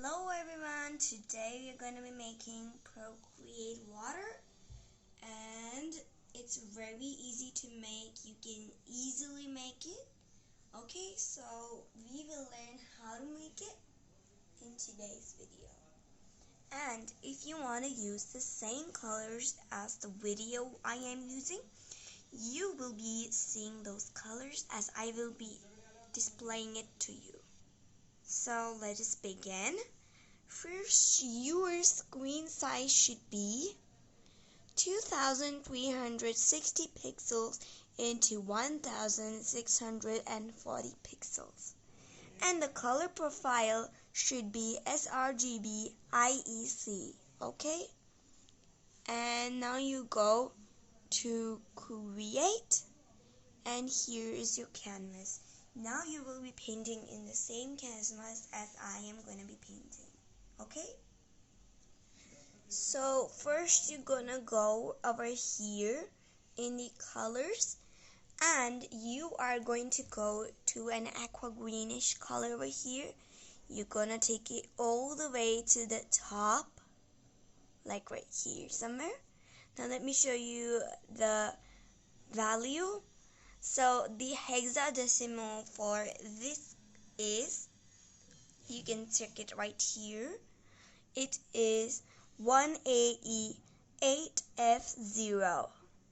Hello everyone, today we're going to be making Procreate water, and it's very easy to make. You can easily make it. Okay, so we will learn how to make it in today's video. And if you want to use the same colors as the video I am using, you will be seeing those colors as I will be displaying it to you. So let us begin. First, your screen size should be 2360 pixels into 1640 pixels. And the color profile should be sRGB IEC, okay? And now you go to Create, and here is your canvas. Now you will be painting in the same canvas as I am going to be painting. Okay, so first you're gonna go over here in the colors, and you are going to go to an aqua greenish color over here. You're gonna take it all the way to the top, like right here somewhere. Now let me show you the value. So the hexadecimal for this is, you can check it right here. It is 1AE8F0.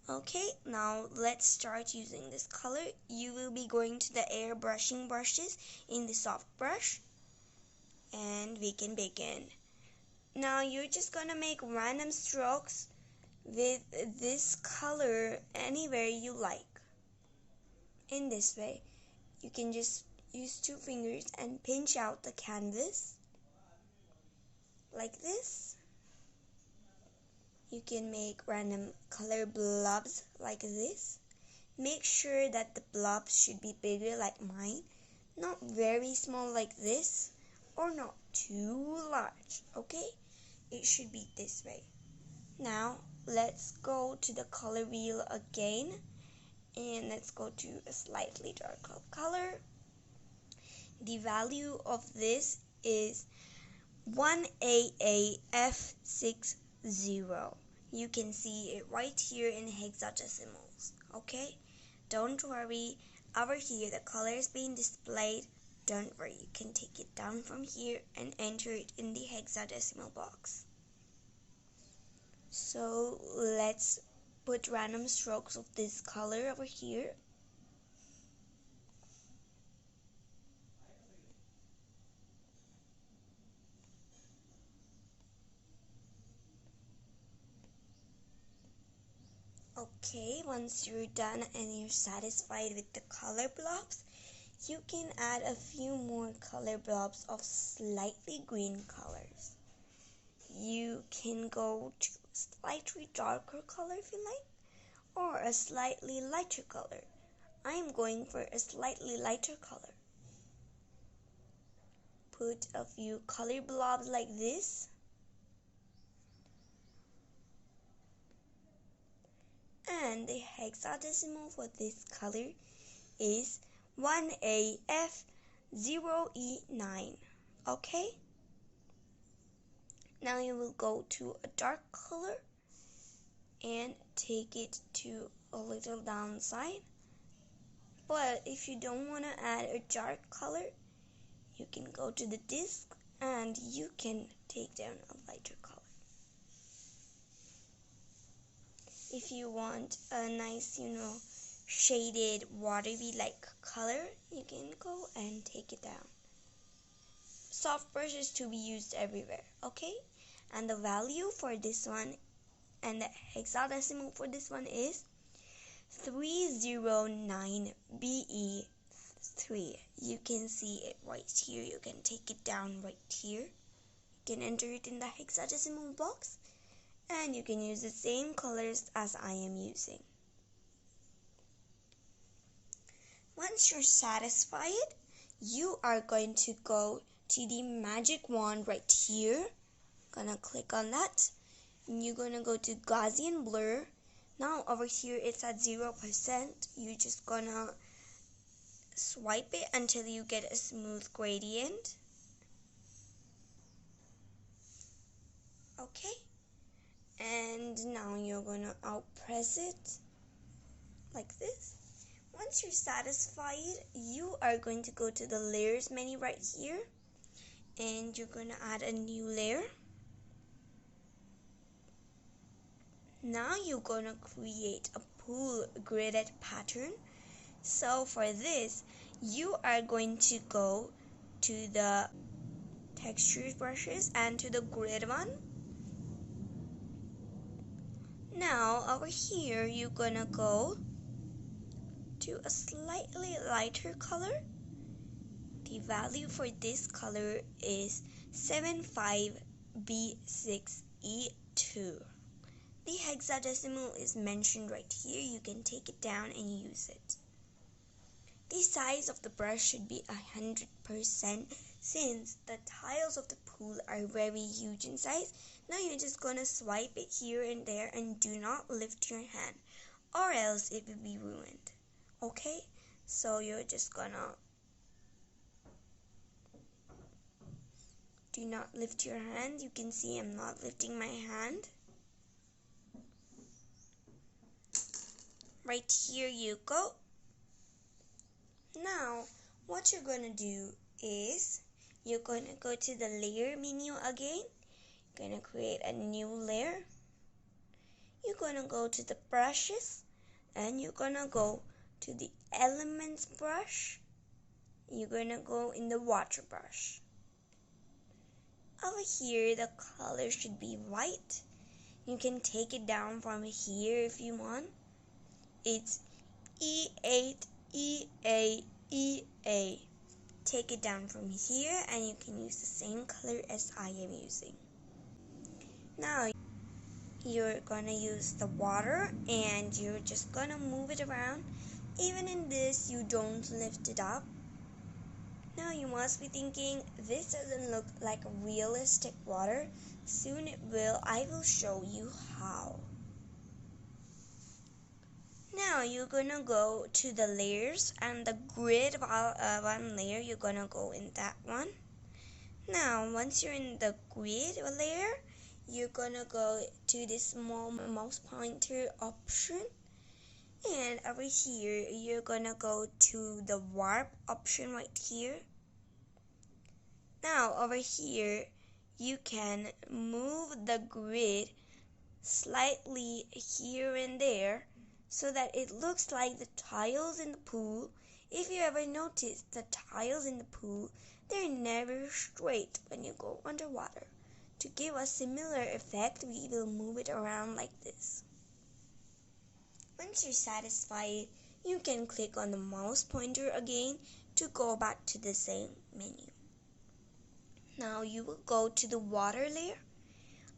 Okay, now let's start using this color. You will be going to the airbrushing brushes in the soft brush, and we can begin. Now you're just gonna make random strokes with this color anywhere you like. In this way, you can just use two fingers and pinch out the canvas like this. You can make random color blobs like this. Make sure that the blobs should be bigger like mine, not very small like this, or not too large, okay? It should be this way. Now let's go to the color wheel again, and let's go to a slightly darker color. The value of this is 1AAF60. You can see it right here in hexadecimals, okay? Don't worry, over here the color is being displayed. Don't worry, you can take it down from here and enter it in the hexadecimal box. So let's put random strokes of this color over here. Okay, once you're done and you're satisfied with the color blobs, you can add a few more color blobs of slightly green colors. You can go to a slightly darker color if you like, or a slightly lighter color. I'm going for a slightly lighter color. Put a few color blobs like this. And the hexadecimal for this color is 1AF0E9. Okay? Now you will go to a dark color and take it to a little downside. But if you don't want to add a dark color, you can go to the disc and you can take down a lighter color. If you want a nice, shaded watery like color, you can go and take it down. Soft brush is to be used everywhere, okay? And the value for this one and the hexadecimal for this one is 309BE3. You can see it right here. You can take it down right here. You can enter it in the hexadecimal box, and you can use the same colors as I am using. Once you're satisfied, you are going to go to the magic wand right here. Gonna click on that, and you're gonna go to Gaussian blur. Now over here it's at 0%. You're just gonna swipe it until you get a smooth gradient. Okay, and now you're gonna outpress it like this. Once you're satisfied, you are going to go to the layers menu right here, and you're gonna add a new layer. Now you're gonna create a pool gridded pattern. So for this, you are going to go to the textures brushes and to the grid one. Now over here, you're gonna go to a slightly lighter color. The value for this color is 75B6E2. The hexadecimal is mentioned right here. You can take it down and use it. The size of the brush should be 100% since the tiles of the pool are very huge in size. Now you're just gonna swipe it here and there and do not lift your hand or else it will be ruined. Okay, so you're just gonna do not lift your hand. You can see I'm not lifting my hand. Right here you go. Now what you're gonna do is you're gonna go to the layer menu again. You're gonna create a new layer. You're gonna go to the brushes and you're gonna go to the elements brush. You're gonna go in the water brush. Over here the color should be white. You can take it down from here if you want. It's E8 EA. Take it down from here and you can use the same color as I am using. Now you're gonna use the water and you're just gonna move it around. Even in this, you don't lift it up. Now you must be thinking, this doesn't look like realistic water. Soon it will. I will show you how. Now you're gonna go to the layers and the grid one layer, you're gonna go in that one. Now once you're in the grid layer, you're gonna go to this small mouse pointer option, and over here you're gonna go to the warp option right here. Now over here you can move the grid slightly here and there so that it looks like the tiles in the pool. If you ever notice, the tiles in the pool, they're never straight when you go underwater. To give a similar effect, we will move it around like this. Once you're satisfied, you can click on the mouse pointer again to go back to the same menu. Now you will go to the water layer.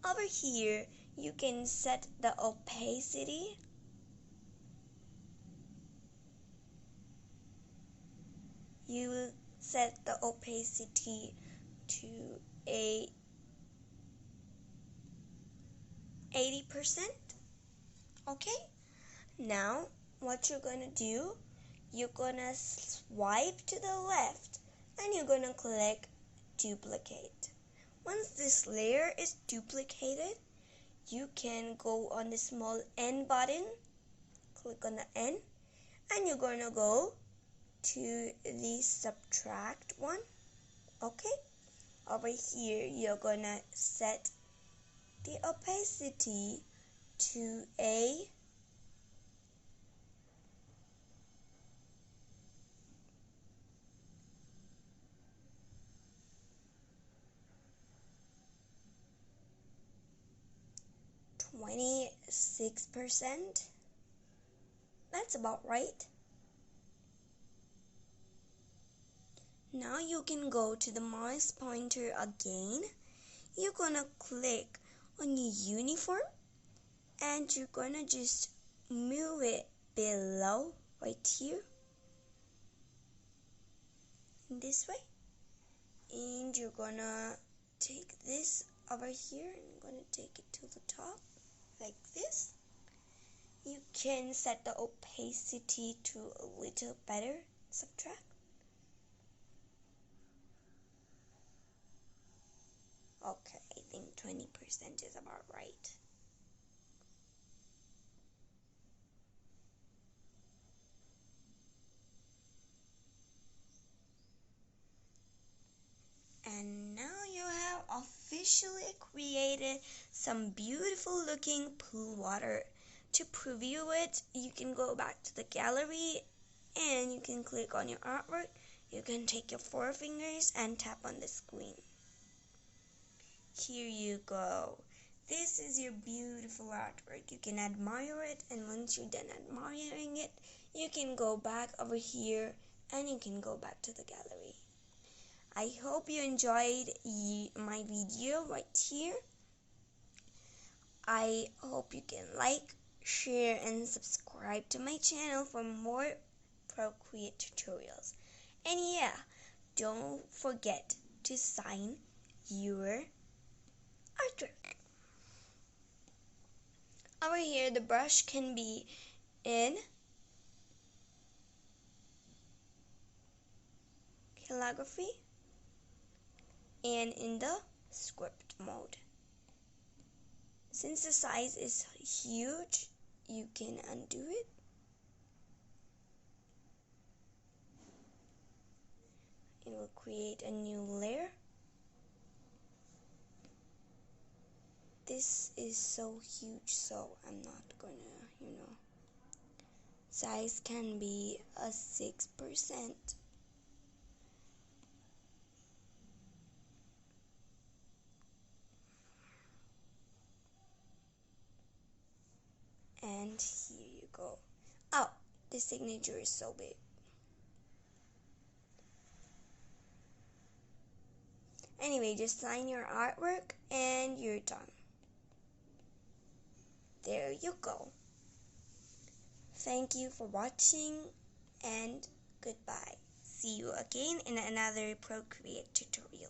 Over here, you can set the opacity. You will set the opacity to a 80%. Okay? Now, what you're gonna do, you're gonna swipe to the left and you're gonna click duplicate. Once this layer is duplicated, you can go on the small N button, click on the N, and you're gonna go to the subtract one. Okay, over here you're gonna set the opacity to a 26%. That's about right. Now you can go to the mouse pointer again. You're gonna click on your uniform and you're gonna just move it below right here in this way, and you're gonna take this over here and I'm gonna take it to the top like this. You can set the opacity to a little better, subtract. Okay, think 20% is about right. And now you have officially created some beautiful looking pool water. To preview it, you can go back to the gallery and you can click on your artwork. You can take your four fingers and tap on the screen. Here you go. This is your beautiful artwork. You can admire it, and once you're done admiring it, you can go back over here and you can go back to the gallery. I hope you enjoyed my video right here. I hope you can like, share, and subscribe to my channel for more Procreate tutorials. And yeah, don't forget to sign your artwork. Over here, the brush can be in calligraphy and in the script mode. Since the size is huge, you can undo it. It will create a new layer. This is so huge, so I'm not gonna, size can be a 6%. And here you go. Oh, the signature is so big. Anyway, just sign your artwork and you're done. There you go. Thank you for watching and goodbye. See you again in another Procreate tutorial.